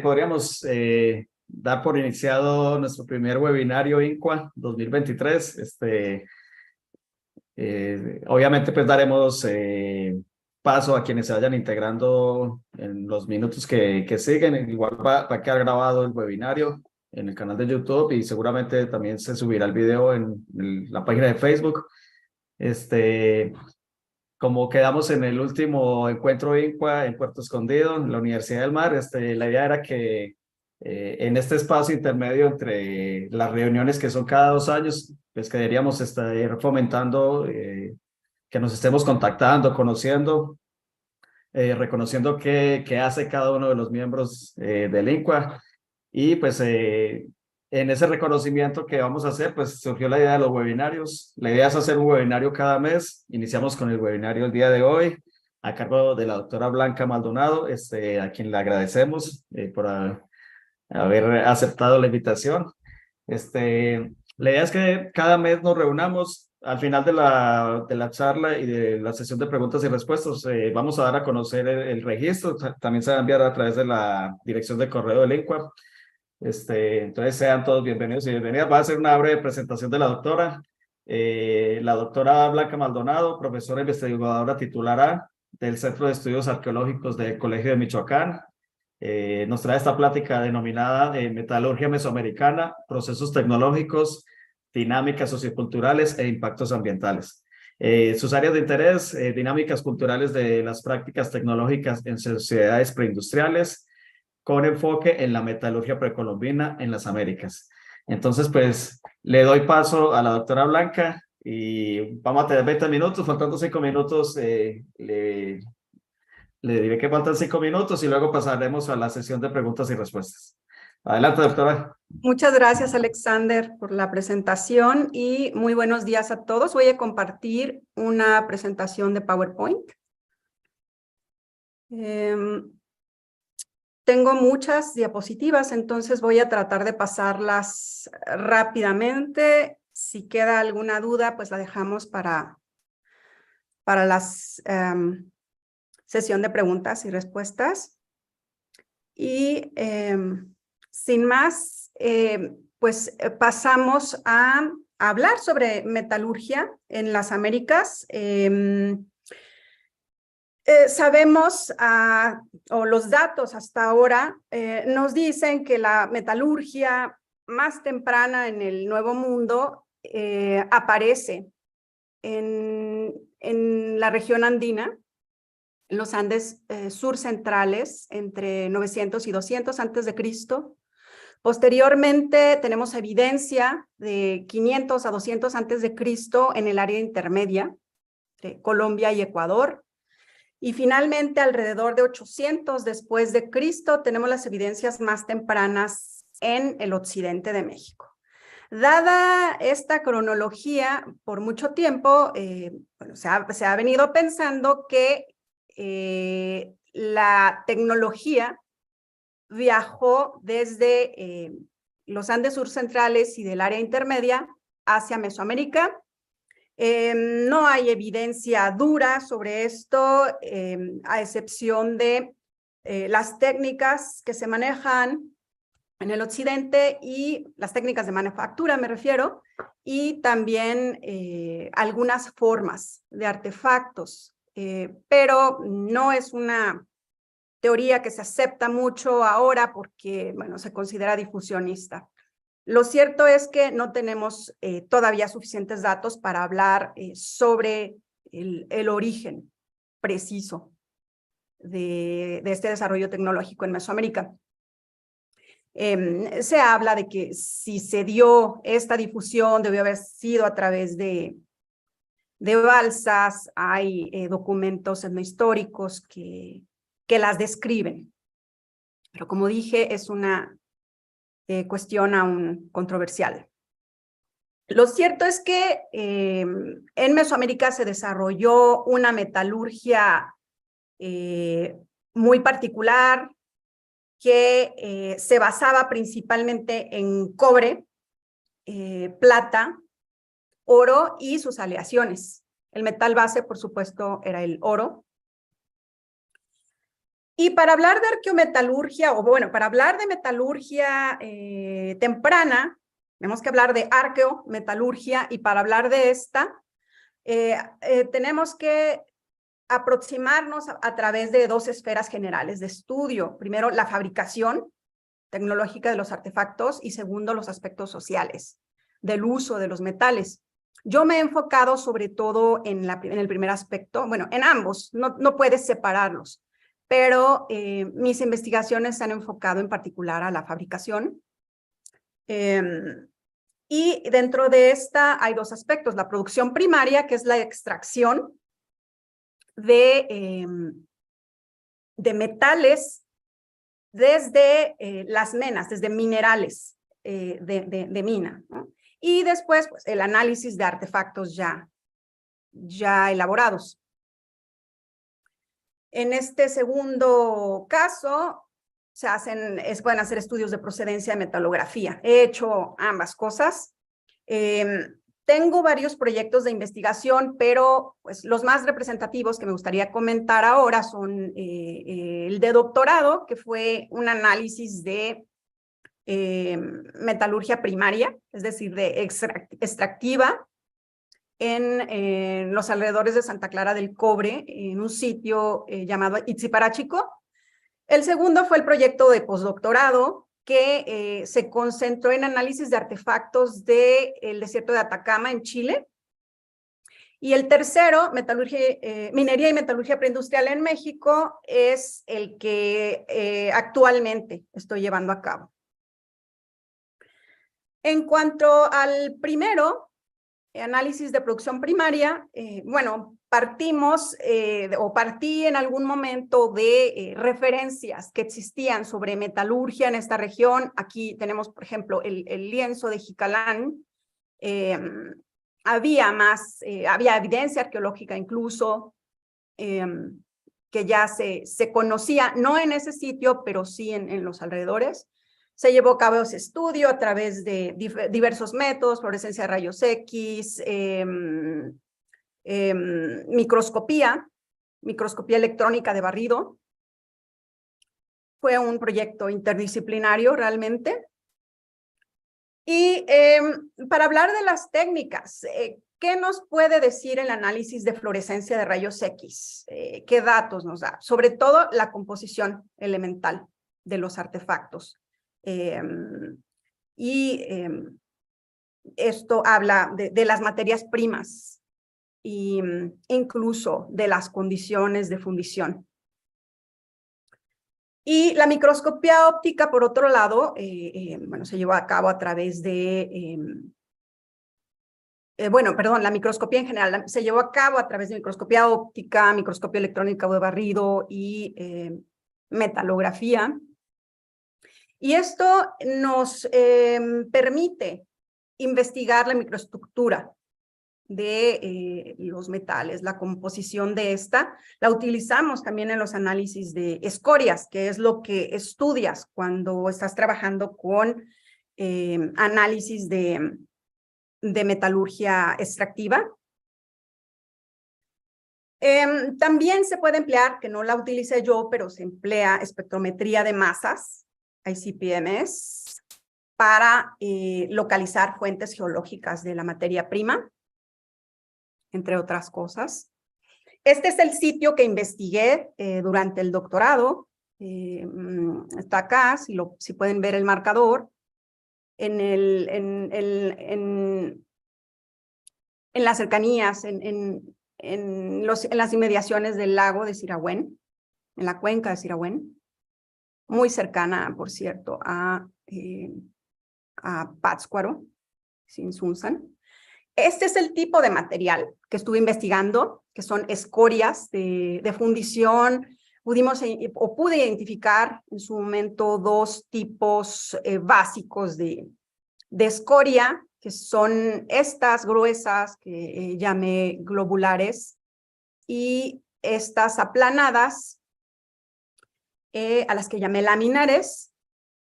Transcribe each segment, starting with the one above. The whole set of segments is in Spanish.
podríamos dar por iniciado nuestro primer webinario INCUA 2023. Obviamente, pues daremos paso a quienes se vayan integrando en los minutos que siguen. Igual va a quedar grabado el webinario en el canal de YouTube y seguramente también se subirá el video en la página de Facebook. Como quedamos en el último encuentro INCUA en Puerto Escondido, en la Universidad del Mar, la idea era que en este espacio intermedio entre las reuniones que son cada 2 años, pues que deberíamos estar fomentando que nos estemos contactando, conociendo, reconociendo qué hace cada uno de los miembros del INCUA. Y pues en ese reconocimiento que vamos a hacer, pues surgió la idea de los webinarios. La idea es hacer un webinario cada mes. Iniciamos con el webinario el día de hoy, a cargo de la doctora Blanca Maldonado, a quien le agradecemos por haber aceptado la invitación. La idea es que cada mes nos reunamos. Al final de la charla y de la sesión de preguntas y respuestas, vamos a dar a conocer el registro. También se va a enviar a través de la dirección de correo del INCUA. Entonces sean todos bienvenidos y bienvenidas. Va a ser una breve presentación de la doctora. La doctora Blanca Maldonado, profesora investigadora titular A del Centro de Estudios Arqueológicos del Colegio de Michoacán. Nos trae esta plática denominada Metalurgia Mesoamericana, Procesos Tecnológicos, Dinámicas Socioculturales e Impactos Ambientales. Sus áreas de interés, dinámicas culturales de las prácticas tecnológicas en sociedades preindustriales, con enfoque en la metalurgia precolombina en las Américas. Entonces, pues, le doy paso a la doctora Blanca y vamos a tener 20 minutos, faltando 5 minutos, le diré que faltan 5 minutos y luego pasaremos a la sesión de preguntas y respuestas. Adelante, doctora. Muchas gracias, Alexander, por la presentación y muy buenos días a todos. Voy a compartir una presentación de PowerPoint. Tengo muchas diapositivas, entonces voy a tratar de pasarlas rápidamente. Si queda alguna duda, pues la dejamos para la sesión de preguntas y respuestas. Y sin más, pues pasamos a hablar sobre metalurgia en las Américas. Sabemos, o los datos hasta ahora, nos dicen que la metalurgia más temprana en el Nuevo Mundo aparece en la región andina, en los Andes surcentrales, entre 900 y 200 antes de Cristo. Posteriormente tenemos evidencia de 500 a 200 antes de Cristo en el área intermedia, de Colombia y Ecuador. Y finalmente, alrededor de 800 después de Cristo, tenemos las evidencias más tempranas en el occidente de México. Dada esta cronología, por mucho tiempo, bueno, se ha venido pensando que la tecnología viajó desde los Andes surcentrales y del área intermedia hacia Mesoamérica. No hay evidencia dura sobre esto, a excepción de las técnicas que se manejan en el occidente y las técnicas de manufactura, me refiero, y también algunas formas de artefactos, pero no es una teoría que se acepta mucho ahora porque, bueno, se considera difusionista. Lo cierto es que no tenemos todavía suficientes datos para hablar sobre el origen preciso de este desarrollo tecnológico en Mesoamérica. Se habla de que si se dio esta difusión, debió haber sido a través de balsas. Hay documentos etnohistóricos que las describen. Pero como dije, es una cuestión aún controversial. Lo cierto es que en Mesoamérica se desarrolló una metalurgia muy particular que se basaba principalmente en cobre, plata, oro y sus aleaciones. El metal base, por supuesto, era el oro. Y para hablar de arqueometalurgia, o bueno, para hablar de metalurgia temprana, tenemos que hablar de arqueometalurgia, y para hablar de esta, tenemos que aproximarnos a través de dos esferas generales de estudio. Primero, la fabricación tecnológica de los artefactos, y segundo, los aspectos sociales del uso de los metales. Yo me he enfocado sobre todo en el primer aspecto, bueno, en ambos, no puedes separarlos, pero mis investigaciones se han enfocado en particular a la fabricación. Y dentro de esta hay dos aspectos: la producción primaria, que es la extracción de metales desde las menas, desde minerales de mina, ¿no? Y después, pues, el análisis de artefactos ya elaborados. En este segundo caso, pueden hacer estudios de procedencia de metalografía. He hecho ambas cosas. Tengo varios proyectos de investigación, pero pues, los más representativos que me gustaría comentar ahora son el de doctorado, que fue un análisis de metalurgia primaria, es decir, de extractiva, en los alrededores de Santa Clara del Cobre, en un sitio llamado Itziparachico. El segundo fue el proyecto de postdoctorado, que se concentró en análisis de artefactos del desierto de Atacama en Chile. Y el tercero, minería y metalurgia preindustrial en México, es el que actualmente estoy llevando a cabo. En cuanto al primero, análisis de producción primaria, bueno, partí en algún momento de referencias que existían sobre metalurgia en esta región. Aquí tenemos, por ejemplo, el lienzo de Jicalán. Había evidencia arqueológica incluso, que ya se conocía, no en ese sitio, pero sí en los alrededores. Se llevó a cabo ese estudio a través de diversos métodos: fluorescencia de rayos X, microscopía electrónica de barrido. Fue un proyecto interdisciplinario realmente. Y para hablar de las técnicas, ¿qué nos puede decir el análisis de fluorescencia de rayos X? ¿Qué datos nos da? Sobre todo la composición elemental de los artefactos. Esto habla de las materias primas e incluso de las condiciones de fundición. Y la microscopía óptica, por otro lado, bueno, se llevó a cabo a través de, la microscopía en general se llevó a cabo a través de microscopía óptica, microscopía electrónica de barrido y metalografía. Y esto nos permite investigar la microestructura de los metales, la composición de esta. La utilizamos también en los análisis de escorias, que es lo que estudias cuando estás trabajando con análisis de metalurgia extractiva. También se puede emplear, que no la utilicé yo, pero se emplea espectrometría de masas, ICP-MS, para localizar fuentes geológicas de la materia prima, entre otras cosas. Este es el sitio que investigué durante el doctorado. Está acá, si pueden ver el marcador, en las cercanías, en las inmediaciones del lago de Sirahuén, en la cuenca de Sirahuén, muy cercana, por cierto, a Pátzcuaro, Sinsunzan. Este es el tipo de material que estuve investigando, que son escorias de fundición. Pude identificar en su momento dos tipos básicos de escoria, que son estas gruesas que llamé globulares, y estas aplanadas, a las que llamé laminares.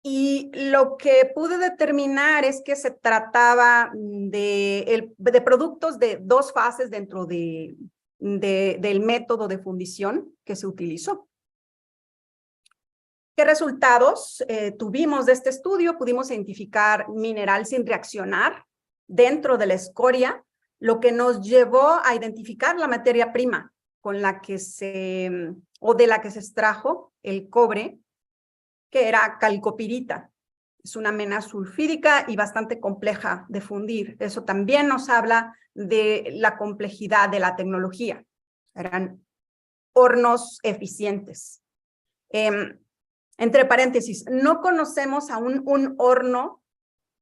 Y lo que pude determinar es que se trataba de productos de dos fases dentro del método de fundición que se utilizó. ¿Qué resultados tuvimos de este estudio? Pudimos identificar mineral sin reaccionar dentro de la escoria, lo que nos llevó a identificar la materia prima con la que o de la que se extrajo el cobre, que era calcopirita. Es una mena sulfídica y bastante compleja de fundir. Eso también nos habla de la complejidad de la tecnología. Eran hornos eficientes. Entre paréntesis, no conocemos aún un horno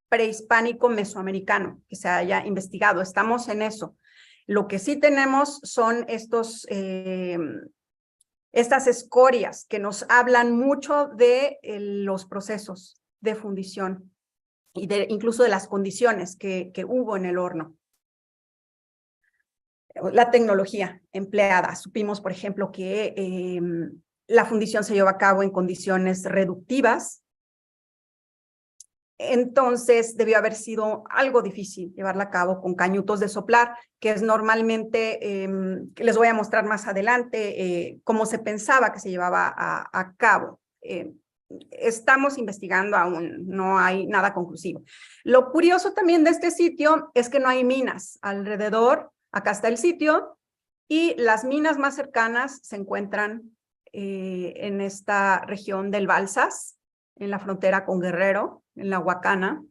prehispánico mesoamericano que se haya investigado. Estamos en eso. Lo que sí tenemos son estas escorias que nos hablan mucho de los procesos de fundición y incluso de las condiciones que hubo en el horno. La tecnología empleada. Supimos, por ejemplo, que la fundición se llevó a cabo en condiciones reductivas. Entonces, debió haber sido algo difícil llevarla a cabo con cañutos de soplar, que es normalmente, les voy a mostrar más adelante, cómo se pensaba que se llevaba a cabo. Estamos investigando aún, no hay nada conclusivo. Lo curioso también de este sitio es que no hay minas alrededor. Acá está el sitio y las minas más cercanas se encuentran en esta región del Balsas, en la frontera con Guerrero, en la Huacana.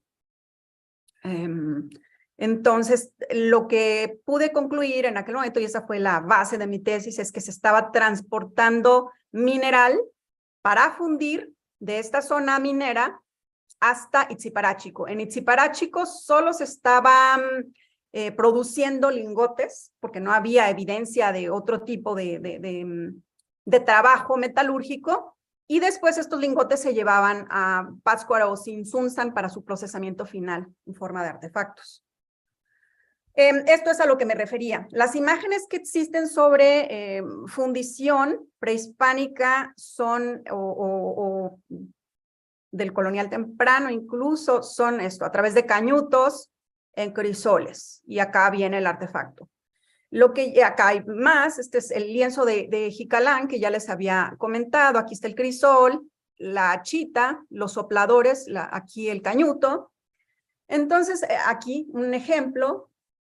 Entonces, lo que pude concluir en aquel momento, y esa fue la base de mi tesis, es que se estaba transportando mineral para fundir de esta zona minera hasta Itziparachico. En Itziparachico solo se estaban produciendo lingotes, porque no había evidencia de otro tipo de trabajo metalúrgico, y después estos lingotes se llevaban a Pátzcuaro o Tzintzuntzan para su procesamiento final en forma de artefactos. Esto es a lo que me refería. Las imágenes que existen sobre fundición prehispánica son, o del colonial temprano incluso, son esto, a través de cañutos en crisoles. Y acá viene el artefacto. Lo que acá hay más, este es el lienzo de Jicalán, que ya les había comentado. Aquí está el crisol, la chita, los sopladores, aquí el cañuto. Entonces, aquí un ejemplo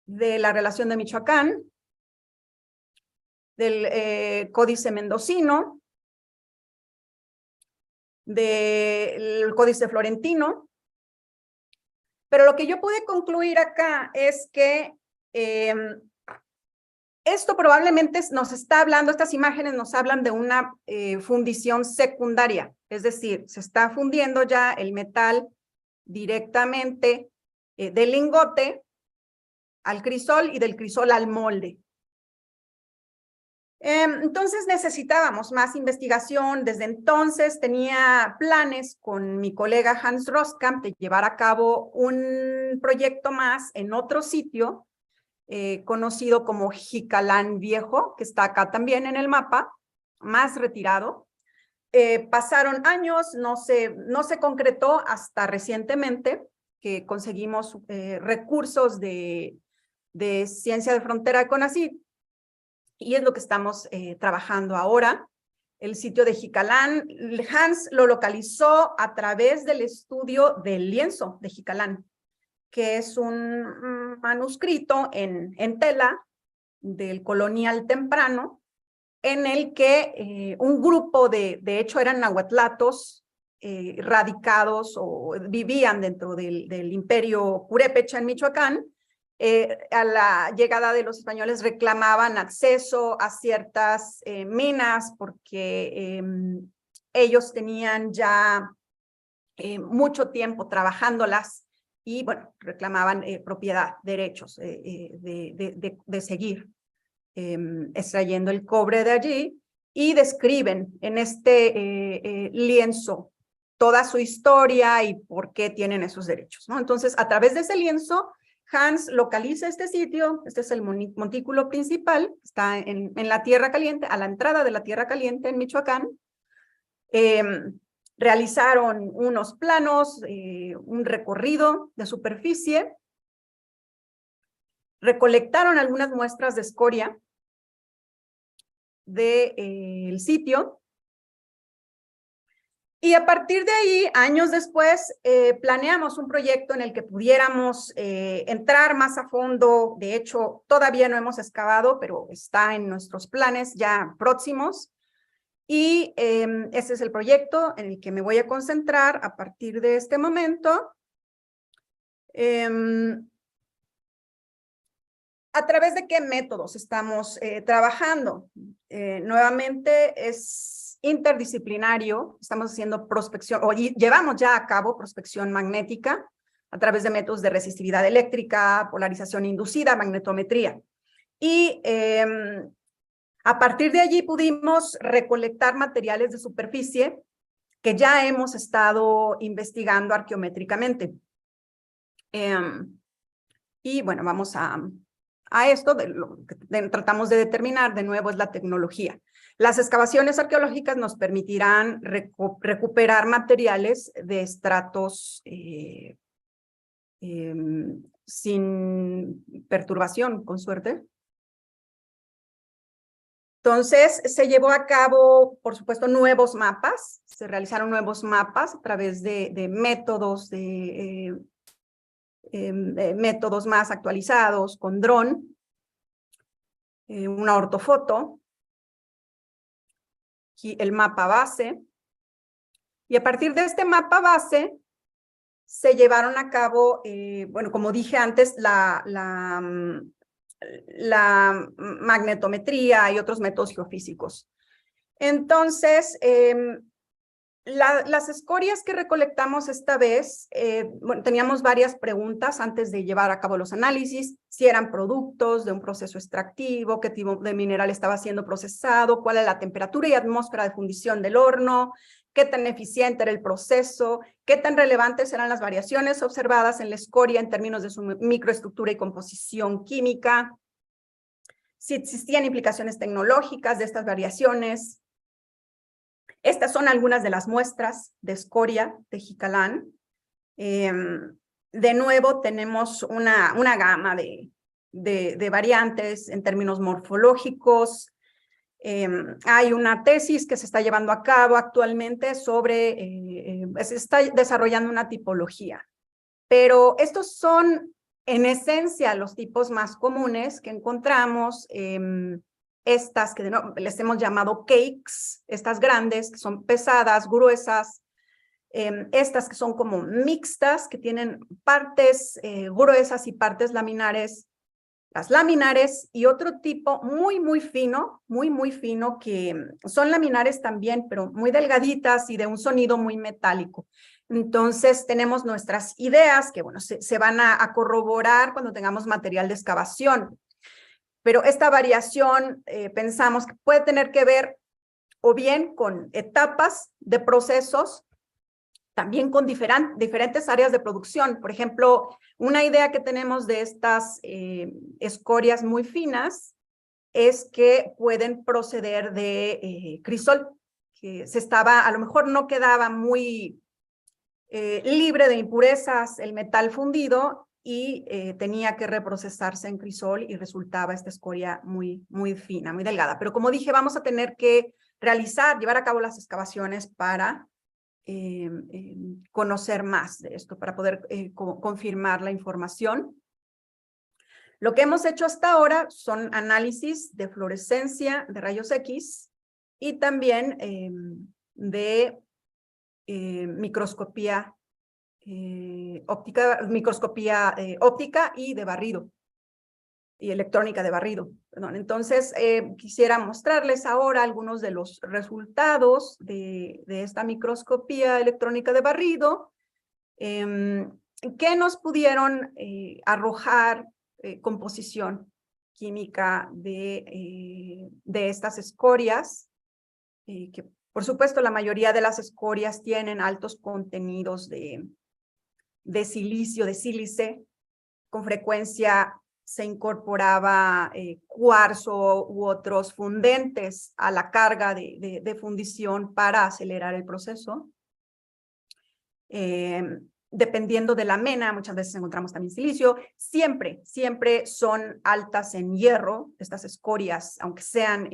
de la relación de Michoacán, del Códice Mendocino, del Códice Florentino. Pero lo que yo pude concluir acá es que esto probablemente nos está hablando, estas imágenes nos hablan de una fundición secundaria, es decir, se está fundiendo ya el metal directamente del lingote al crisol y del crisol al molde. Entonces necesitábamos más investigación. Desde entonces tenía planes con mi colega Hans Roskamp de llevar a cabo un proyecto más en otro sitio conocido como Jicalán Viejo, que está acá también en el mapa, más retirado. Pasaron años, no se concretó hasta recientemente que conseguimos recursos de Ciencia de Frontera de CONACYT, y es lo que estamos trabajando ahora. El sitio de Jicalán, Hans lo localizó a través del estudio del lienzo de Jicalán, que es un manuscrito en tela del colonial temprano, en el que un grupo de hecho eran nahuatlatos radicados o vivían dentro del imperio purépecha en Michoacán. A la llegada de los españoles reclamaban acceso a ciertas minas porque ellos tenían ya mucho tiempo trabajándolas y, bueno, reclamaban propiedad, derechos de seguir extrayendo el cobre de allí, y describen en este lienzo toda su historia y por qué tienen esos derechos, ¿no? Entonces, a través de ese lienzo, Hans localiza este sitio. Este es el montículo principal, está en la Tierra Caliente, a la entrada de la Tierra Caliente en Michoacán. Realizaron unos planos, un recorrido de superficie, recolectaron algunas muestras de escoria del sitio Y a partir de ahí, años después, planeamos un proyecto en el que pudiéramos entrar más a fondo. De hecho, todavía no hemos excavado, pero está en nuestros planes ya próximos. Y ese es el proyecto en el que me voy a concentrar a partir de este momento. ¿A través de qué métodos estamos trabajando? Nuevamente es interdisciplinario, estamos haciendo prospección, o llevamos ya a cabo prospección magnética a través de métodos de resistividad eléctrica, polarización inducida, magnetometría. Y a partir de allí pudimos recolectar materiales de superficie que ya hemos estado investigando arqueométricamente. Y bueno, vamos a esto, lo que tratamos de determinar de nuevo es la tecnología. Las excavaciones arqueológicas nos permitirán recuperar materiales de estratos sin perturbación, con suerte. Entonces, se llevó a cabo, por supuesto, nuevos mapas, se realizaron nuevos mapas a través de métodos métodos más actualizados con dron, una ortofoto, y el mapa base. Y a partir de este mapa base se llevaron a cabo, bueno, como dije antes, la magnetometría y otros métodos geofísicos. Entonces, las escorias que recolectamos esta vez, bueno, teníamos varias preguntas antes de llevar a cabo los análisis, si eran productos de un proceso extractivo, qué tipo de mineral estaba siendo procesado, cuál era la temperatura y atmósfera de fundición del horno, qué tan eficiente era el proceso, qué tan relevantes eran las variaciones observadas en la escoria en términos de su microestructura y composición química, si existían implicaciones tecnológicas de estas variaciones. Estas son algunas de las muestras de escoria de Jicalán. De nuevo, tenemos una gama de variantes en términos morfológicos. Hay una tesis que se está llevando a cabo actualmente sobre, se está desarrollando una tipología. Pero estos son, en esencia, los tipos más comunes que encontramos. Estas que les hemos llamado cakes, estas grandes, que son pesadas, gruesas, estas que son como mixtas, que tienen partes gruesas y partes laminares, las laminares, y otro tipo muy fino, muy fino, que son laminares también, pero muy delgaditas y de un sonido muy metálico. Entonces tenemos nuestras ideas que, bueno, se van a corroborar cuando tengamos material de excavación. Pero esta variación pensamos que puede tener que ver o bien con etapas de procesos, también con diferentes áreas de producción. Por ejemplo, una idea que tenemos de estas escorias muy finas es que pueden proceder de crisol, que a lo mejor no quedaba muy libre de impurezas el metal fundido, y tenía que reprocesarse en crisol y resultaba esta escoria muy fina, muy delgada. Pero como dije, vamos a tener que llevar a cabo las excavaciones para conocer más de esto, para poder confirmar la información. Lo que hemos hecho hasta ahora son análisis de fluorescencia, de rayos X, y también de microscopía óptica y de barrido, y electrónica de barrido, perdón. Entonces, quisiera mostrarles ahora algunos de los resultados de esta microscopía electrónica de barrido, que nos pudieron arrojar composición química de estas escorias, que por supuesto la mayoría de las escorias tienen altos contenidos de silicio, de sílice. Con frecuencia se incorporaba cuarzo u otros fundentes a la carga de fundición para acelerar el proceso. Dependiendo de la mena, muchas veces encontramos también silicio. Siempre son altas en hierro, estas escorias, aunque sean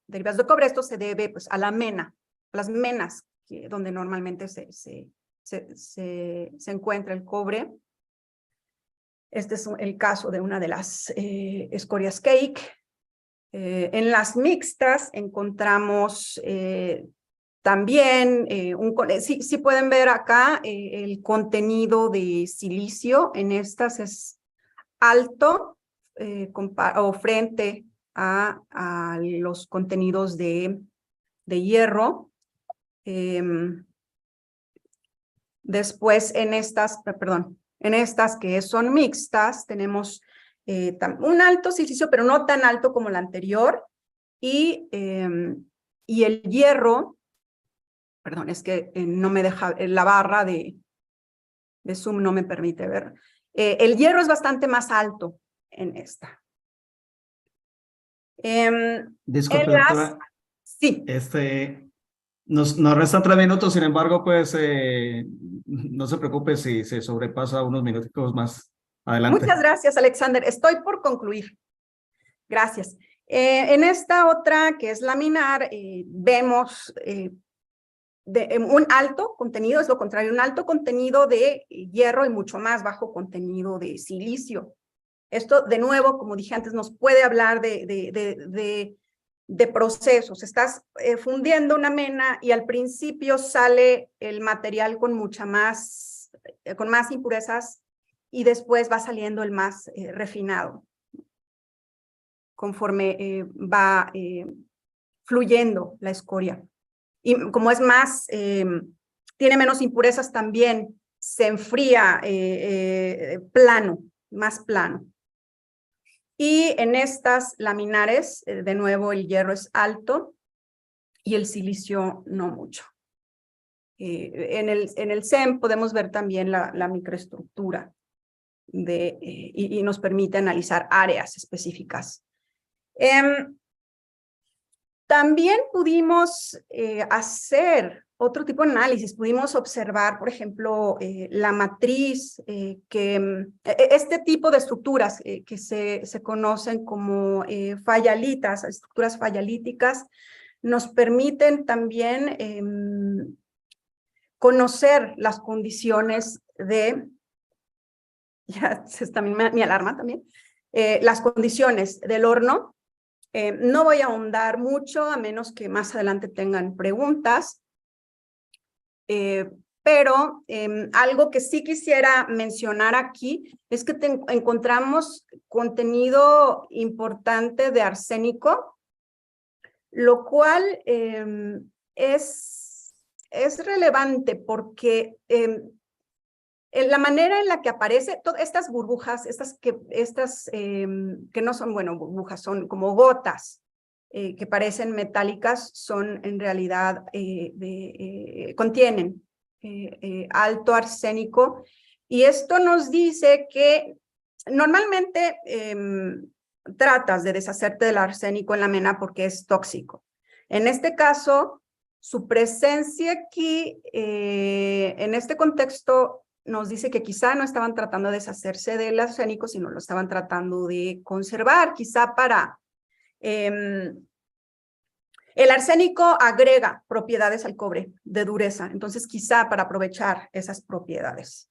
derivadas de cobre. Esto se debe, pues, a la mena, a las menas donde normalmente se encuentra el cobre. Este es el caso de una de las escorias cake. En las mixtas encontramos también, sí pueden ver acá el contenido de silicio en estas es alto o frente a los contenidos de hierro. Después en estas que son mixtas tenemos un alto silicio, pero no tan alto como la anterior, y el hierro, perdón, es que no me deja, la barra de zoom no me permite ver. El hierro es bastante más alto en esta. Disculpe, doctora. Sí. Nos restan 3 minutos, sin embargo, pues no se preocupe si se sobrepasa unos minutos más. Adelante. Muchas gracias, Alexander. Estoy por concluir. Gracias. En esta otra, que es laminar, vemos un alto contenido, es lo contrario, un alto contenido de hierro y mucho más bajo contenido de silicio. Esto, de nuevo, como dije antes, nos puede hablar de procesos. Estás fundiendo una mena y al principio sale el material con más impurezas y después va saliendo el más refinado conforme va fluyendo la escoria. Y como es más, tiene menos impurezas también, se enfría más plano. Y en estas laminares, de nuevo, el hierro es alto y el silicio no mucho. En el CEM podemos ver también la microestructura y nos permite analizar áreas específicas. También pudimos hacer otro tipo de análisis. Pudimos observar, por ejemplo, la matriz, este tipo de estructuras que se conocen como fallalitas, estructuras fallalíticas, nos permiten también conocer las condiciones ya se está mi alarma también, las condiciones del horno. No voy a ahondar mucho, a menos que más adelante tengan preguntas, pero algo que sí quisiera mencionar aquí es que encontramos contenido importante de arsénico, lo cual es relevante porque en la manera en la que aparece, todas estas burbujas, que no son, bueno, burbujas, son como gotas que parecen metálicas, son en realidad, contienen alto arsénico. Y esto nos dice que normalmente tratas de deshacerte del arsénico en la mena porque es tóxico. En este caso, su presencia aquí, en este contexto, nos dice que quizá no estaban tratando de deshacerse del arsénico, sino lo estaban tratando de conservar, quizá para... el arsénico agrega propiedades al cobre de dureza, entonces quizá para aprovechar esas propiedades.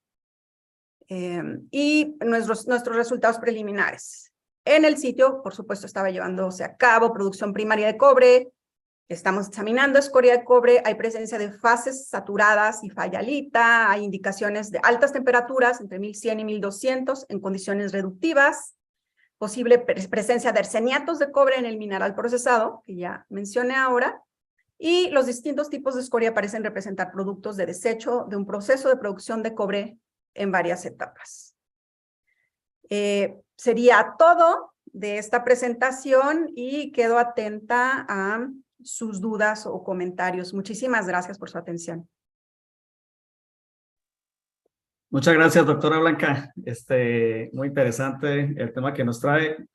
Y nuestros resultados preliminares. En el sitio, por supuesto, estaba llevándose a cabo producción primaria de cobre. Estamos examinando escoria de cobre, hay presencia de fases saturadas y fayalita, hay indicaciones de altas temperaturas entre 1100 y 1200 en condiciones reductivas, posible presencia de arseniatos de cobre en el mineral procesado, que ya mencioné ahora, y los distintos tipos de escoria parecen representar productos de desecho de un proceso de producción de cobre en varias etapas. Sería todo de esta presentación y quedo atenta a sus dudas o comentarios. Muchísimas gracias por su atención. Muchas gracias, doctora Blanca. Muy interesante el tema que nos trae.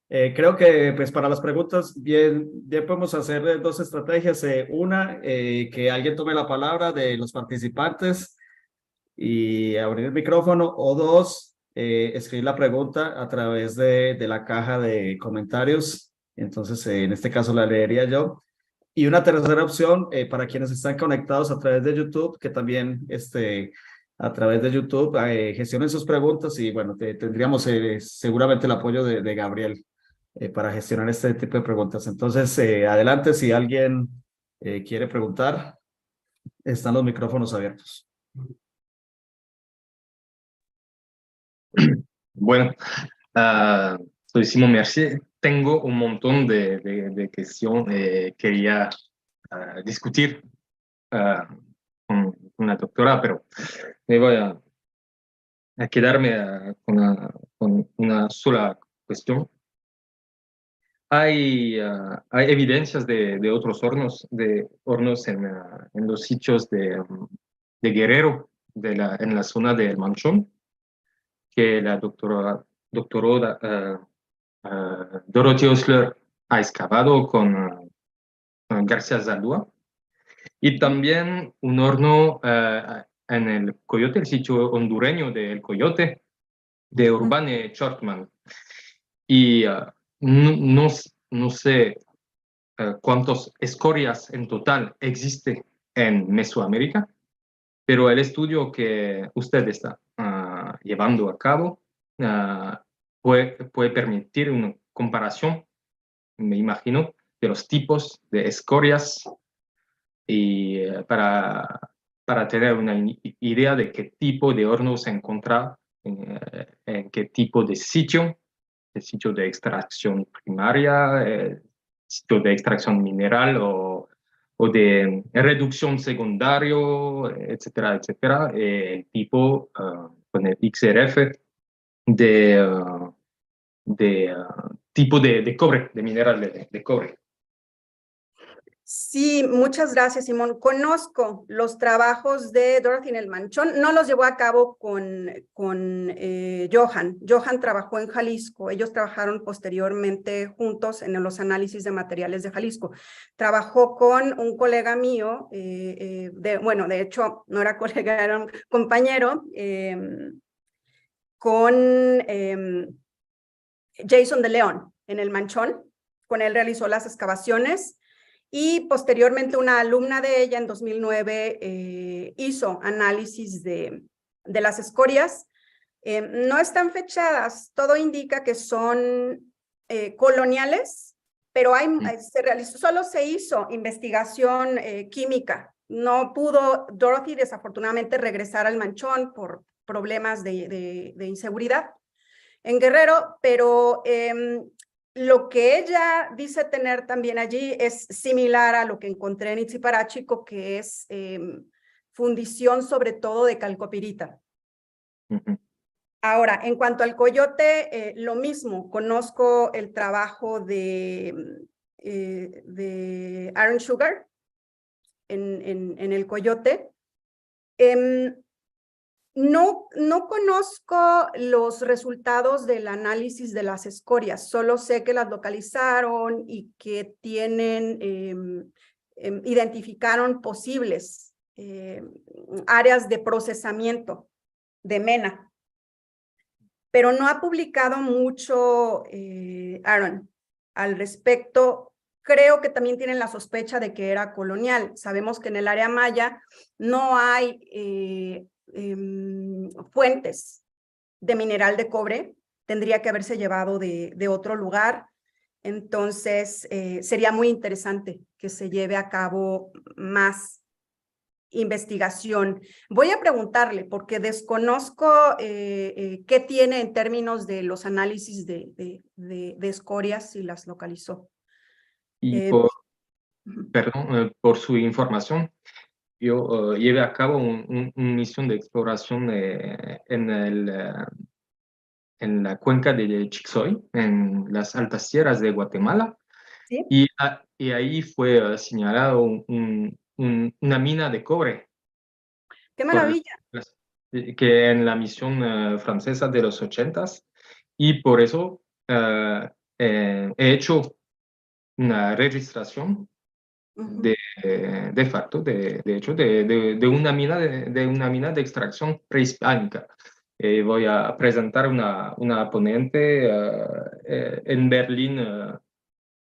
Creo que pues para las preguntas bien podemos hacer 2 estrategias. Una, que alguien tome la palabra de los participantes y abrir el micrófono, o 2, escribir la pregunta a través de la caja de comentarios. Entonces, en este caso la leería yo. Y una tercera opción para quienes están conectados a través de YouTube, que también a través de YouTube gestionen sus preguntas y bueno, tendríamos seguramente el apoyo de Gabriel para gestionar este tipo de preguntas. Entonces, adelante, si alguien quiere preguntar, están los micrófonos abiertos. Bueno, soy Simón Mercier. Tengo un montón de cuestiones quería discutir con la doctora, pero me voy a quedarme con una sola cuestión. Hay evidencias de otros hornos en los sitios de Guerrero, en la zona del Manchón, que la doctora Dorothy Osler ha excavado con García Zaldúa. Y también un horno en el Coyote, el sitio hondureño del Coyote, de Urbane Shortman. Y no sé cuántas escorias en total existe en Mesoamérica, pero el estudio que usted está llevando a cabo puede permitir una comparación, me imagino, de los tipos de escorias y para tener una idea de qué tipo de horno se encuentra en qué tipo de sitio, el sitio de extracción primaria, sitio de extracción mineral o de reducción secundario, etcétera, etcétera, el tipo con el XRF de tipo de cobre, de mineral de cobre. Sí, muchas gracias, Simón. Conozco los trabajos de Dorothy en el Manchón. No los llevó a cabo con Johan. Johan trabajó en Jalisco. Ellos trabajaron posteriormente juntos en los análisis de materiales de Jalisco. Trabajó con un colega mío, bueno, de hecho, no era colega, era un compañero, con Jason de León en el Manchón. Con él realizó las excavaciones. Y posteriormente una alumna de ella en 2009 hizo análisis de las escorias. No están fechadas, todo indica que son coloniales, pero solo se hizo investigación química. No pudo Dorothy desafortunadamente regresar al Manchón por problemas de inseguridad en Guerrero, pero lo que ella dice tener también allí es similar a lo que encontré en Itziparachico, que es fundición sobre todo de calcopirita. Ahora, en cuanto al Coyote, lo mismo, conozco el trabajo de Aaron Sugar en el Coyote. No conozco los resultados del análisis de las escorias, solo sé que las localizaron y que identificaron posibles áreas de procesamiento de mena, pero no ha publicado mucho Aaron al respecto. Creo que también tienen la sospecha de que era colonial. Sabemos que en el área maya no hay fuentes de mineral de cobre, tendría que haberse llevado de otro lugar. Entonces, sería muy interesante que se lleve a cabo más investigación. Voy a preguntarle, porque desconozco qué tiene en términos de los análisis de escorias, si las localizó. Y por su información, yo llevé a cabo una misión de exploración en la cuenca de Chixoy, en las altas sierras de Guatemala. ¿Sí? Y ahí fue señalado una mina de cobre. ¡Qué maravilla! Que en la misión francesa de los 80s. Y por eso he hecho una registración de facto, de hecho, de una mina de extracción prehispánica. Voy a presentar una ponente en Berlín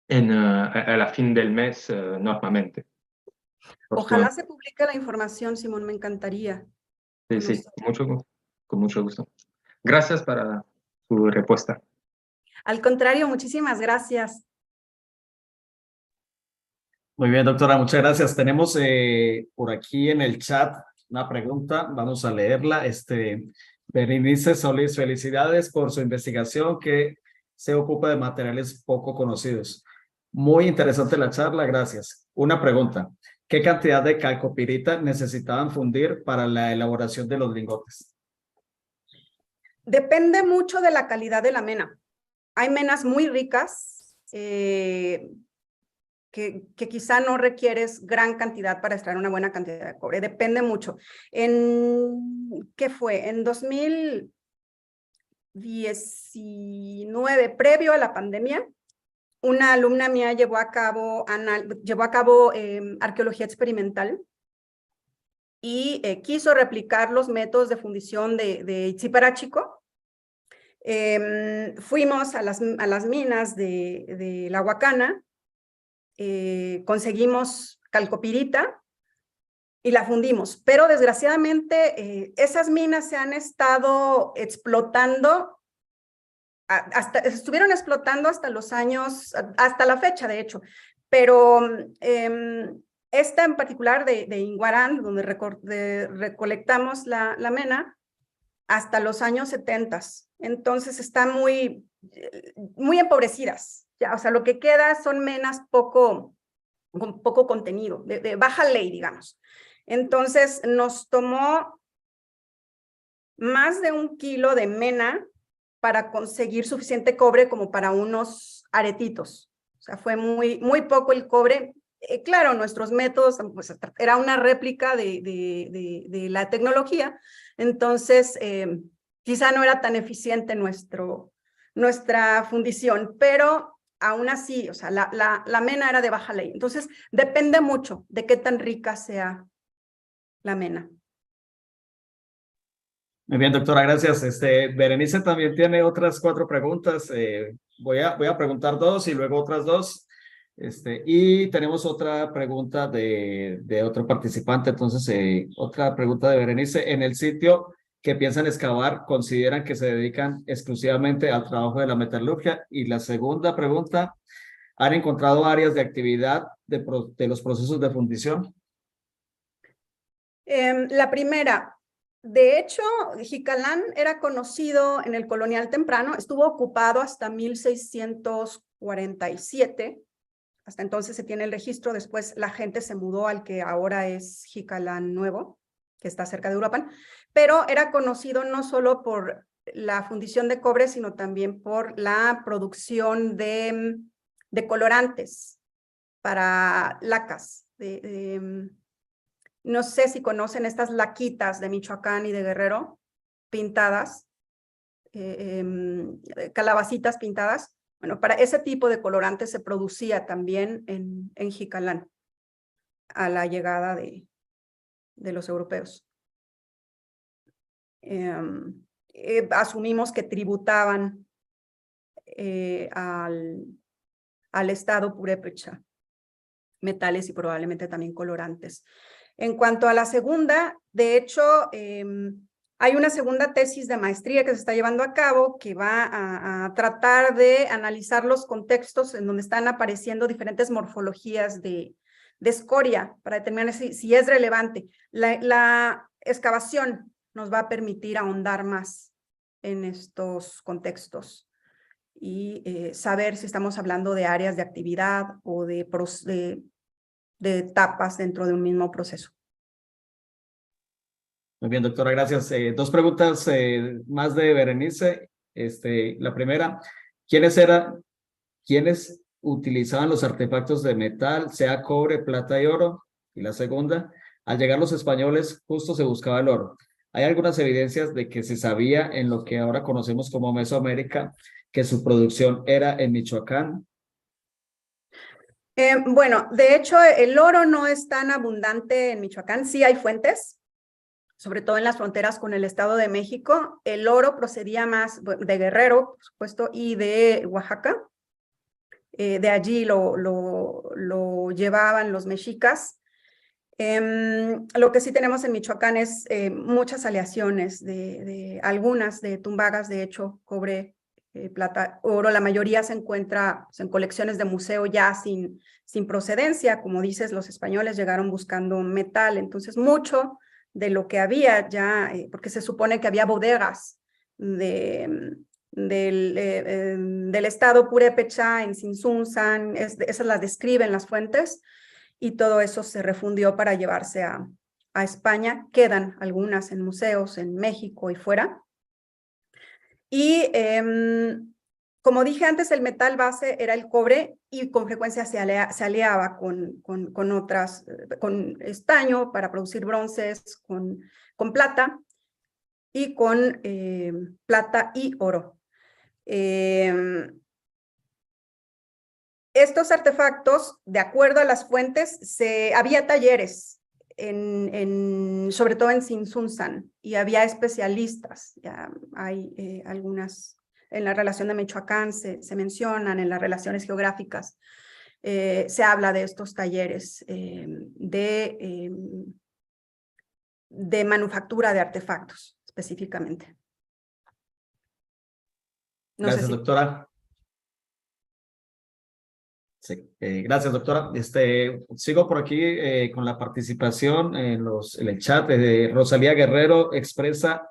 a la fin del mes normalmente. Ojalá se publique la información, Simón, me encantaría. Sí, sí, con mucho gusto. Gracias para su respuesta. Al contrario, muchísimas gracias. Muy bien, doctora, muchas gracias. Tenemos por aquí en el chat una pregunta, vamos a leerla. Berenice Solís, felicidades por su investigación que se ocupa de materiales poco conocidos. Muy interesante la charla, gracias. Una pregunta, ¿qué cantidad de calcopirita necesitaban fundir para la elaboración de los lingotes? Depende mucho de la calidad de la mena. Hay menas muy ricas que quizá no requieres gran cantidad para extraer una buena cantidad de cobre. Depende mucho. ¿Qué fue? En 2019, previo a la pandemia, una alumna mía llevó a cabo arqueología experimental y quiso replicar los métodos de fundición de Itziparachico. Fuimos a las minas de La Huacana, conseguimos calcopirita y la fundimos, pero desgraciadamente esas minas se han estado explotando, estuvieron explotando hasta los años, hasta la fecha de hecho, pero esta en particular de Inguarán, donde recolectamos la mena, hasta los años 70. Entonces están muy empobrecidas. Ya, o sea, lo que queda son menas con poco contenido, de baja ley, digamos. Entonces nos tomó más de 1 kilo de mena para conseguir suficiente cobre como para unos aretitos. O sea, fue muy poco el cobre. Claro, nuestros métodos, pues, era una réplica de la tecnología, entonces quizá no era tan eficiente nuestra fundición, pero aún así, o sea, la mena era de baja ley. Entonces, depende mucho de qué tan rica sea la mena. Muy bien, doctora, gracias. Berenice también tiene otras 4 preguntas. Voy a preguntar 2 y luego otras 2. Y tenemos otra pregunta de otro participante. Entonces, otra pregunta de Berenice. En el sitio que piensan excavar, ¿consideran que se dedican exclusivamente al trabajo de la metalurgia? Y la segunda pregunta, ¿han encontrado áreas de actividad de los procesos de fundición? La primera, de hecho, Jicalán era conocido en el colonial temprano, estuvo ocupado hasta 1647, hasta entonces se tiene el registro, después la gente se mudó al que ahora es Jicalán Nuevo, que está cerca de Uruapan, pero era conocido no solo por la fundición de cobre, sino también por la producción de colorantes para lacas, no sé si conocen estas laquitas de Michoacán y de Guerrero, pintadas, calabacitas pintadas. Bueno, para ese tipo de colorantes se producía también en Jicalán a la llegada de los europeos. Asumimos que tributaban al Estado purépecha metales y probablemente también colorantes. En cuanto a la segunda, de hecho, hay una segunda tesis de maestría que se está llevando a cabo que va a tratar de analizar los contextos en donde están apareciendo diferentes morfologías de escoria para determinar si es relevante. La excavación nos va a permitir ahondar más en estos contextos y saber si estamos hablando de áreas de actividad o de etapas dentro de un mismo proceso. Muy bien, doctora, gracias. 2 preguntas más de Berenice. La primera, ¿quiénes utilizaban los artefactos de metal, sea cobre, plata y oro? Y la segunda, al llegar los españoles, justo se buscaba el oro. Hay algunas evidencias de que se sabía en lo que ahora conocemos como Mesoamérica que su producción era en Michoacán. Bueno, de hecho, el oro no es tan abundante en Michoacán. Sí hay fuentes, sobre todo en las fronteras con el Estado de México. El oro procedía más de Guerrero, por supuesto, y de Oaxaca. de allí lo llevaban los mexicas. Lo que sí tenemos en Michoacán es muchas aleaciones de algunas de tumbagas, de hecho, cobre, plata, oro, la mayoría se encuentra pues, en colecciones de museo ya sin procedencia. Como dices, los españoles llegaron buscando metal, entonces mucho de lo que había ya, porque se supone que había bodegas del estado Purépecha en Tzintzuntzan, esas las describen las fuentes, y todo eso se refundió para llevarse a España. Quedan algunas en museos en México y fuera. Y como dije antes, el metal base era el cobre y con frecuencia se aliaba con otras, con estaño para producir bronces, con plata y con plata y oro. Estos artefactos, de acuerdo a las fuentes, había talleres, sobre todo en Tzintzuntzan, y había especialistas. Ya hay algunas, en la relación de Michoacán se mencionan, en las relaciones geográficas se habla de estos talleres de manufactura de artefactos, específicamente. No Gracias, sé si... doctora. Sí, gracias, doctora. Sigo por aquí con la participación en el chat. Rosalía Guerrero expresa,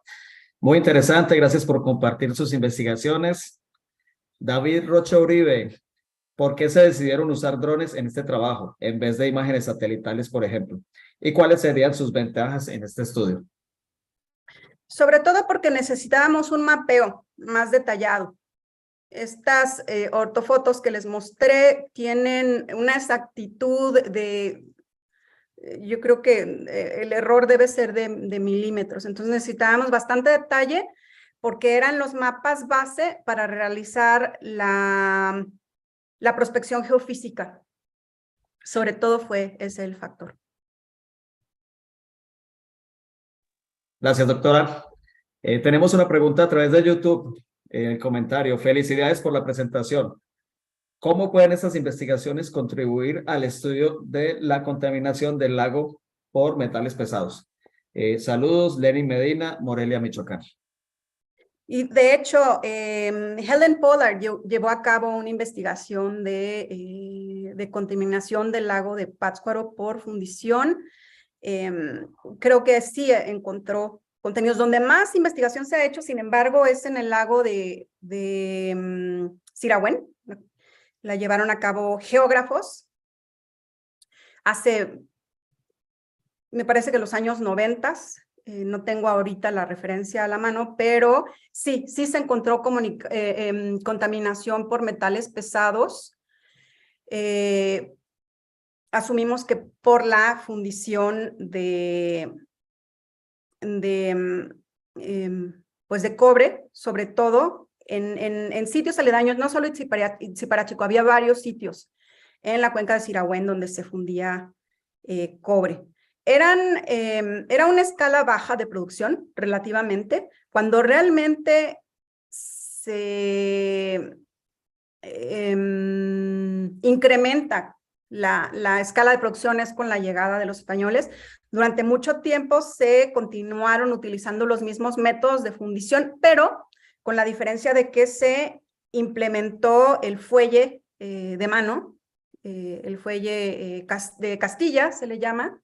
muy interesante, gracias por compartir sus investigaciones. David Rocha Uribe, ¿por qué se decidieron usar drones en este trabajo en vez de imágenes satelitales, por ejemplo? ¿Y cuáles serían sus ventajas en este estudio? Sobre todo porque necesitábamos un mapeo más detallado. Estas ortofotos que les mostré tienen una exactitud yo creo que el error debe ser de milímetros. Entonces necesitábamos bastante detalle porque eran los mapas base para realizar la prospección geofísica. Sobre todo fue ese el factor. Gracias, doctora. Tenemos una pregunta a través de YouTube. El comentario: felicidades por la presentación. ¿Cómo pueden estas investigaciones contribuir al estudio de la contaminación del lago por metales pesados? Saludos, Lenin Medina, Morelia, Michoacán. Y de hecho, Helen Pollard llevó a cabo una investigación de contaminación del lago de Pátzcuaro por fundición. Creo que sí encontró contenidos. Donde más investigación se ha hecho, sin embargo, es en el lago de Sirahuén. La llevaron a cabo geógrafos hace, me parece que los años 90. No tengo ahorita la referencia a la mano, pero sí se encontró contaminación por metales pesados. Asumimos que por la fundición pues de cobre, sobre todo en sitios aledaños, no solo Itziparachico, había varios sitios en la cuenca de Sirahuén donde se fundía cobre. Era una escala baja de producción, relativamente, cuando realmente se incrementa la escala de producción es con la llegada de los españoles. Durante mucho tiempo se continuaron utilizando los mismos métodos de fundición, pero con la diferencia de que se implementó el fuelle de mano, el fuelle de Castilla se le llama,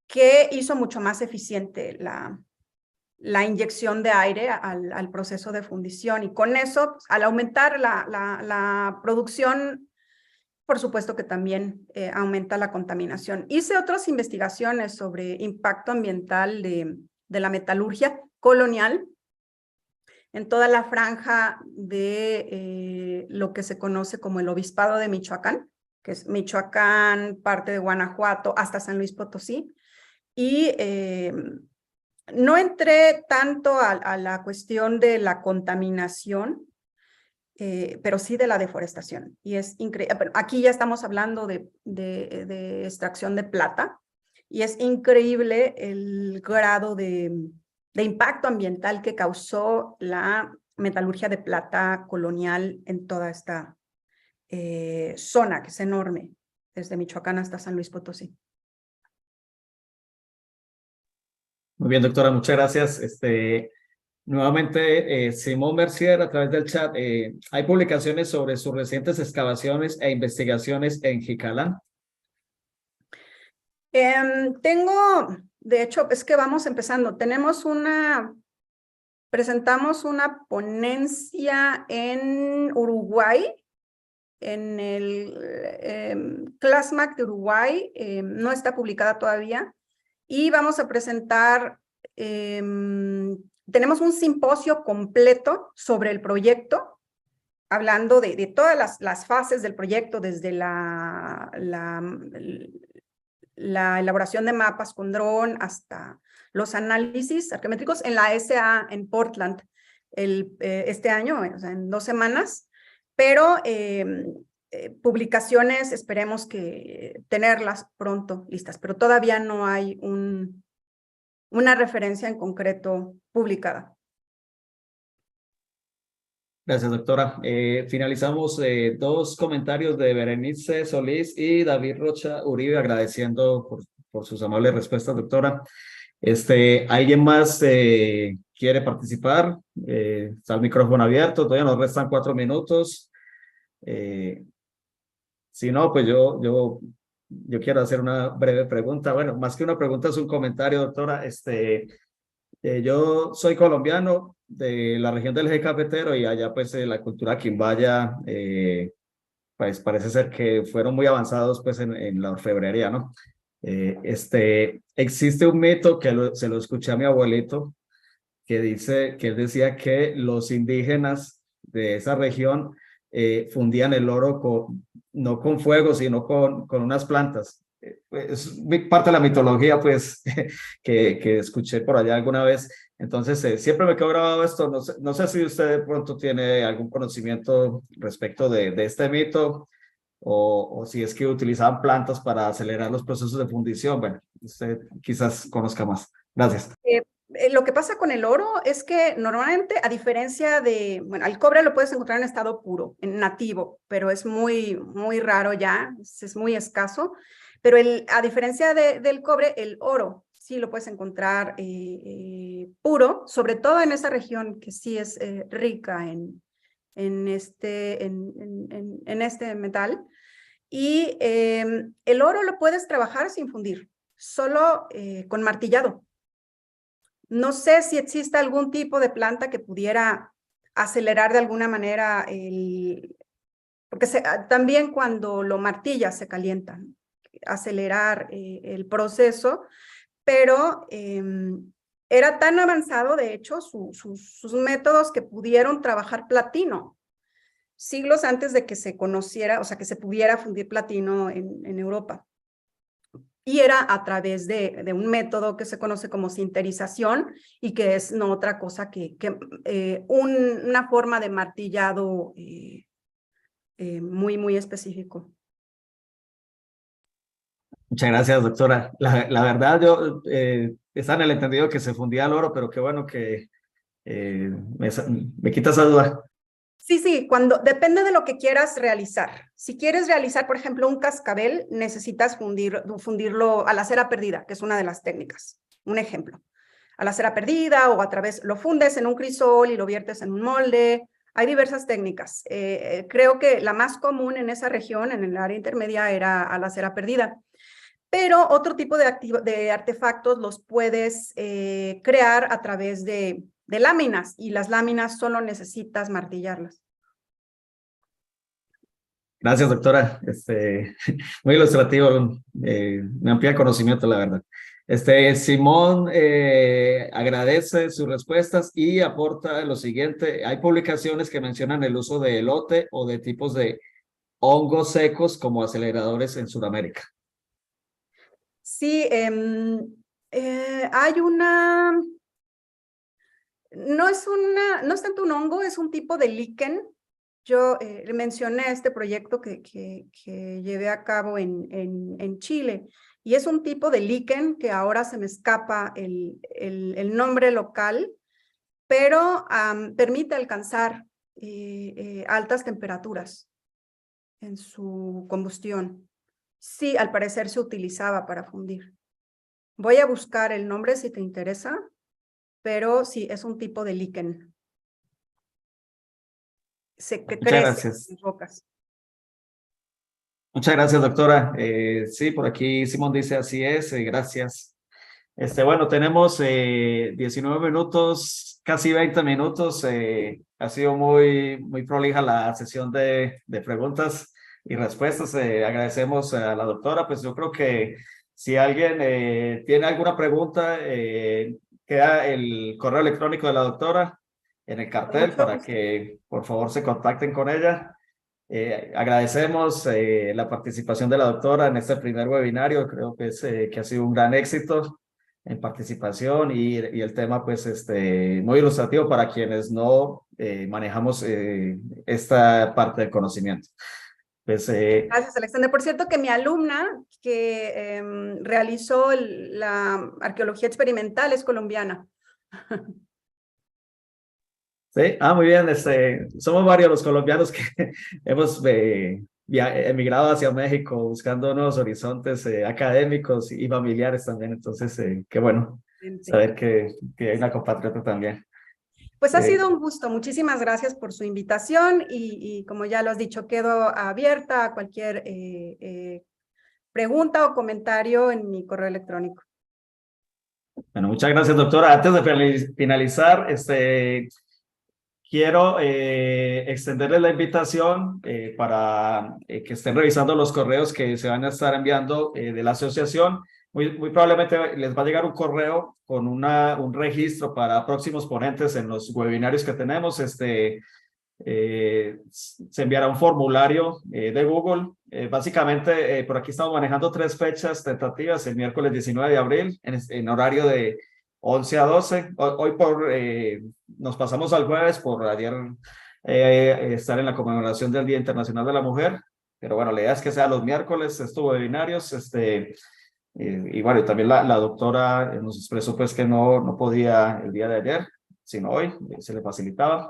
que hizo mucho más eficiente la inyección de aire al proceso de fundición. Y con eso, al aumentar la producción, por supuesto que también aumenta la contaminación. Hice otras investigaciones sobre impacto ambiental de la metalurgia colonial en toda la franja de lo que se conoce como el Obispado de Michoacán, que es Michoacán, parte de Guanajuato, hasta San Luis Potosí. Y no entré tanto a la cuestión de la contaminación, pero sí de la deforestación. Y es increíble. Aquí ya estamos hablando de extracción de plata, y es increíble el grado de impacto ambiental que causó la metalurgia de plata colonial en toda esta zona, que es enorme, desde Michoacán hasta San Luis Potosí. Muy bien, doctora, muchas gracias. Nuevamente, Simón Mercier, a través del chat, ¿hay publicaciones sobre sus recientes excavaciones e investigaciones en Jicalán? Tengo, de hecho, es que vamos empezando. Presentamos una ponencia en Uruguay, en el CLASMAC de Uruguay, no está publicada todavía, y vamos a presentar, tenemos un simposio completo sobre el proyecto, hablando de todas las fases del proyecto, desde la elaboración de mapas con dron hasta los análisis arqueométricos en la SA en Portland este año, o sea, en 2 semanas, pero publicaciones esperemos que tenerlas pronto listas, pero todavía no hay una referencia en concreto publicada. Gracias, doctora. Finalizamos 2 comentarios de Berenice Solís y David Rocha Uribe, agradeciendo por sus amables respuestas, doctora. ¿Alguien más quiere participar? Está el micrófono abierto, todavía nos restan 4 minutos. Si no, pues yo quiero hacer una breve pregunta. Bueno, más que una pregunta, es un comentario, doctora. Yo soy colombiano de la región del eje cafetero y allá pues la cultura quimbaya pues parece ser que fueron muy avanzados pues en la orfebrería, ¿no? Existe un mito que se lo escuché a mi abuelito que él decía que los indígenas de esa región fundían el oro no con fuego, sino con unas plantas. Es parte de la mitología, pues, que escuché por allá alguna vez. Entonces, siempre me quedó grabado esto. No sé si usted de pronto tiene algún conocimiento respecto de este mito o si es que utilizaban plantas para acelerar los procesos de fundición. Bueno, usted quizás conozca más. Gracias. Lo que pasa con el oro es que normalmente, a diferencia bueno, el cobre lo puedes encontrar en estado puro, en nativo, pero es muy, muy raro ya, es muy escaso. Pero a diferencia del cobre, el oro sí lo puedes encontrar puro, sobre todo en esa región que sí es rica en este metal. Y el oro lo puedes trabajar sin fundir, solo con martillado. No sé si existe algún tipo de planta que pudiera acelerar de alguna manera porque también cuando lo martillas se calienta, acelerar el proceso, pero era tan avanzado, de hecho, sus métodos que pudieron trabajar platino, siglos antes de que se conociera, o sea, que se pudiera fundir platino en Europa. Y era a través de un método que se conoce como sinterización y que es no otra cosa que una forma de martillado muy, muy específico. Muchas gracias, doctora. La verdad, yo está en el entendido que se fundía el oro, pero qué bueno que me quita esa duda. Sí, depende de lo que quieras realizar. Si quieres realizar, por ejemplo, un cascabel, necesitas fundirlo a la cera perdida, que es una de las técnicas. Un ejemplo, a la cera perdida o lo fundes en un crisol y lo viertes en un molde. Hay diversas técnicas. Creo que la más común en esa región, en el área intermedia, era a la cera perdida. Pero otro tipo de artefactos los puedes crear a través de láminas, y las láminas solo necesitas martillarlas. Gracias, doctora. Muy ilustrativo, me amplía el conocimiento, la verdad. Simón agradece sus respuestas y aporta lo siguiente. Hay publicaciones que mencionan el uso de elote o de tipos de hongos secos como aceleradores en Sudamérica. Sí, hay no es tanto un hongo, es un tipo de líquen. Yo mencioné este proyecto que llevé a cabo en Chile, y es un tipo de líquen que ahora se me escapa el nombre local, pero permite alcanzar altas temperaturas. en su combustión. Sí, al parecer se utilizaba para fundir. Voy a buscar el nombre si te interesa, pero sí, es un tipo de líquen. Que Muchas crece gracias. en rocas. Muchas gracias, doctora. Sí, por aquí Simón dice así es, gracias. Bueno, tenemos 19 minutos, casi 20 minutos. Ha sido muy prolija la sesión de preguntas y respuestas. Agradecemos a la doctora. Pues yo creo que si alguien tiene alguna pregunta, queda el correo electrónico de la doctora en el Con cartel mucho para gusto. que por favor se contacten con ella. Agradecemos la participación de la doctora en este primer webinario. Creo que ha sido un gran éxito en participación y el tema pues muy ilustrativo para quienes no manejamos esta parte del conocimiento. Pues, Gracias, Alexander. Por cierto, que mi alumna que realizó la arqueología experimental es colombiana. sí, muy bien. Somos varios los colombianos que hemos emigrado hacia México buscando nuevos horizontes académicos y familiares también. Entonces, qué bueno saber que hay una compatriota también. Pues ha sido un gusto. Muchísimas gracias por su invitación y como ya lo has dicho, quedo abierta a cualquier pregunta o comentario en mi correo electrónico. Bueno, muchas gracias, doctora. Antes de finalizar, quiero extenderles la invitación para que estén revisando los correos que se van a estar enviando de la asociación. Muy probablemente les va a llegar un correo con un registro para próximos ponentes en los webinarios que tenemos. Se enviará un formulario de Google. Básicamente, por aquí estamos manejando 3 fechas tentativas: el miércoles 19 de abril en horario de 11 a 12. Hoy nos pasamos al jueves por ayer estar en la conmemoración del Día Internacional de la Mujer. Pero bueno, la idea es que sea los miércoles estos webinarios. Y bueno, también la doctora nos expresó pues que no podía el día de ayer, sino hoy, se le facilitaba.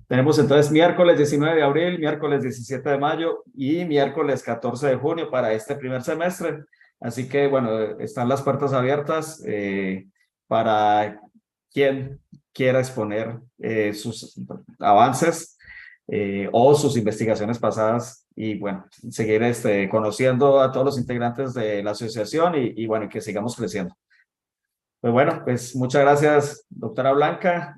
Tenemos entonces miércoles 19 de abril, miércoles 17 de mayo y miércoles 14 de junio para este primer semestre. Así que, bueno, están las puertas abiertas para quien quiera exponer sus avances o sus investigaciones pasadas y, bueno, seguir conociendo a todos los integrantes de la asociación y bueno, que sigamos creciendo. Pues bueno, pues muchas gracias, doctora Blanca.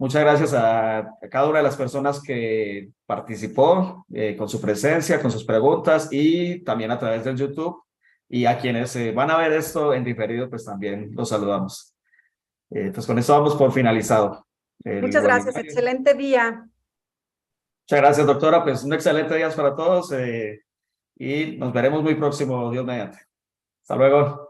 Muchas gracias a cada una de las personas que participó con su presencia, con sus preguntas y también a través del YouTube. Y a quienes van a ver esto en diferido, pues también los saludamos. Pues con esto vamos por finalizado el Muchas gracias. webinario. Excelente día. Muchas gracias, doctora. Pues un excelente día para todos y nos veremos muy próximo, Dios mediante. Hasta luego.